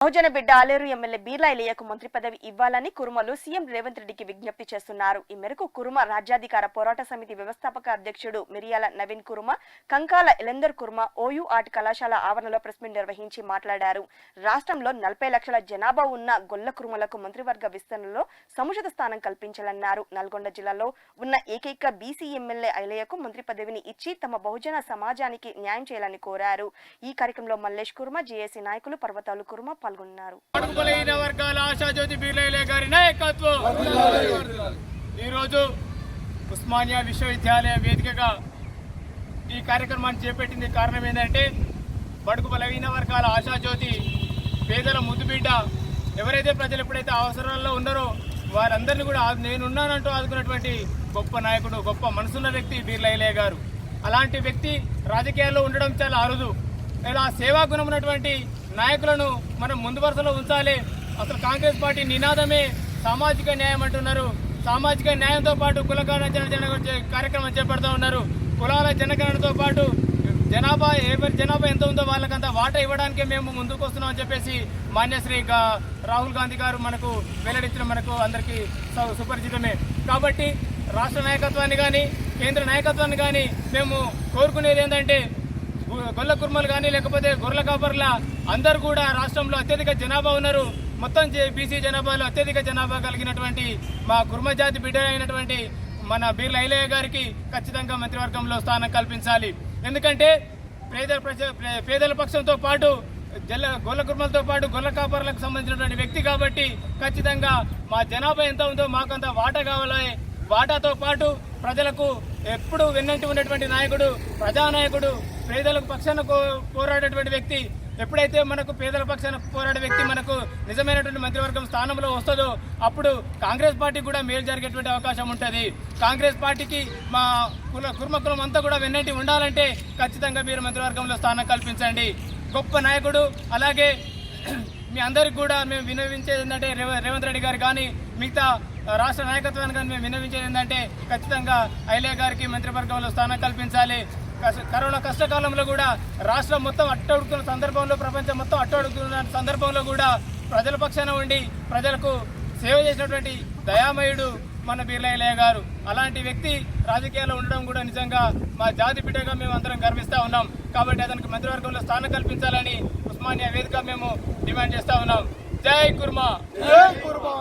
బహుజన బిడ్డ ఆలేరు ఎమ్మెల్యే బీర్లా ఐలయ్యకు మంత్రి పదవి ఇవ్వాలని కురుమలు సీఎం రేవంత్ రెడ్డికి విజ్ఞప్తి చేస్తున్నారు. ఈ మేరకు కురుమ రాజ్యాధికార పోరాట సమితి వ్యవస్థాపక అధ్యక్షుడు మిరియాల నవీన్ కురుమ, కంకాల ఎలందర్ కురుమ ఓయూ ఆర్ట్ కళాశాల ఆవరణలో ప్రెస్ మీట్ నిర్వహించి మాట్లాడారు. రాష్ట్రంలో 40 లక్షల జనాభా ఉన్న గొల్ల కురుమలకు మంత్రివర్గ విస్తరణలో సముచిత స్థానం కల్పించాలన్నారు. నల్గొండ జిల్లాలో ఉన్న ఏకైక బీసీ ఎమ్మెల్యే ఐలయ్యకు మంత్రి పదవిని ఇచ్చి తమ బహుజన సమాజానికి న్యాయం చేయాలని కోరారు. ఈ కార్యక్రమంలో మల్లేష్ కురుమ, జేఏసీ నాయకులు పర్వతాలు కురుమ పాల్గొన్నారు. ఈరోజు ఉస్మానియా విశ్వవిద్యాలయ వేదికగా ఈ కార్యక్రమాన్ని చేపట్టింది కారణం ఏంటంటే, బడుగు బలహీన వర్గాల ఆశాజ్యోతి, పేదల ముద్దుబిడ్డ, ఎవరైతే ప్రజలు ఎప్పుడైతే అవసరాల్లో ఉన్నారో వారందరినీ కూడా నేనున్నానంటూ ఆదుకున్నటువంటి గొప్ప నాయకుడు, గొప్ప మనసున్న వ్యక్తి బీర్లా ఐలయ్య గారు. అలాంటి వ్యక్తి రాజకీయాల్లో ఉండడం చాలా అరుదు. ఇలా సేవా గుణం ఉన్నటువంటి నాయకులను మనం ముందు వరుసలో ఉంచాలి. అసలు కాంగ్రెస్ పార్టీ నినాదమే సామాజిక న్యాయం అంటున్నారు. సామాజిక న్యాయంతో పాటు కులగణన కార్యక్రమం చేపడుతూ ఉన్నారు. కులాల జనగణనతో పాటు ఎవరి జనాభా ఎంత ఉందో వాళ్ళకంత వాటా ఇవ్వడానికే మేము ముందుకు వస్తున్నామని చెప్పేసి మాన్యశ్రీ రాహుల్ గాంధీ గారు మనకు వెల్లడించడం మనకు అందరికీ సుపరిచితమే. కాబట్టి రాష్ట్ర నాయకత్వాన్ని కానీ కేంద్ర నాయకత్వాన్ని కానీ మేము కోరుకునేది ఏంటంటే, గొల్ల కుర్మలు కానీ లేకపోతే గొర్రెల కాపర్ల అందరూ కూడా రాష్ట్రంలో అత్యధిక జనాభా ఉన్నారు. మొత్తం బీసీ జనాభాలో అత్యధిక జనాభా కలిగినటువంటి మా కుర్మ జాతి బిడ్డ అయినటువంటి మన బీర్లా ఐలయ్య గారికి ఖచ్చితంగా మంత్రివర్గంలో స్థానం కల్పించాలి. ఎందుకంటే పేదల పక్షంతో పాటు గొల్ల కుర్మలతో పాటు గొల్ల కాపర్లకు సంబంధించినటువంటి వ్యక్తి కాబట్టి ఖచ్చితంగా మా జనాభా ఎంత ఉందో మాకంత వాటా కావాలి. వాటాతో పాటు ప్రజలకు ఎప్పుడు వెన్నంటి ఉన్నటువంటి నాయకుడు, ప్రజానాయకుడు, పేదలకు పక్షాన పోరాడేటువంటి వ్యక్తి, ఎప్పుడైతే మనకు పేదల పక్షాన పోరాడే వ్యక్తి మనకు నిజమైనటువంటి మంత్రివర్గం స్థానంలో వస్తుందో అప్పుడు కాంగ్రెస్ పార్టీకి కూడా మేలు జరిగేటువంటి అవకాశం ఉంటుంది. కాంగ్రెస్ పార్టీకి మా కుర్మ కులం అంతా కూడా వెన్నంటి ఉండాలంటే ఖచ్చితంగా మీరు మంత్రివర్గంలో స్థానం కల్పించండి. గొప్ప నాయకుడు. అలాగే మీ అందరికి కూడా మేము విన్నవించేది ఏంటంటే, రేవంత్ రెడ్డి గారు కానీ మిగతా రాష్ట్ర నాయకత్వాన్ని కానీ మేము విన్నవించేది ఏంటంటే, ఖచ్చితంగా ఐలయ్య గారికి మంత్రివర్గంలో స్థానం కల్పించాలి. కరోనా కష్టకాలంలో కూడా రాష్ట్రం మొత్తం అట్టడుగుతున్న సందర్భంలో, ప్రపంచం మొత్తం అట్టడుగుతున్న సందర్భంలో కూడా ప్రజల పక్షాన ఉండి ప్రజలకు సేవ చేసినటువంటి దయామయుడు మన బీర్లా ఐలయ్య గారు. అలాంటి వ్యక్తి రాజకీయాల్లో ఉండడం కూడా నిజంగా మా జాతి బిడ్డగా మేము అందరం గర్విస్తూ ఉన్నాం. కాబట్టి అతనికి మంత్రివర్గంలో స్థానం కల్పించాలని ఉస్మానియా వేదిక మేము డిమాండ్ చేస్తా ఉన్నాం. జై కుర్మా, జై కుర్మా.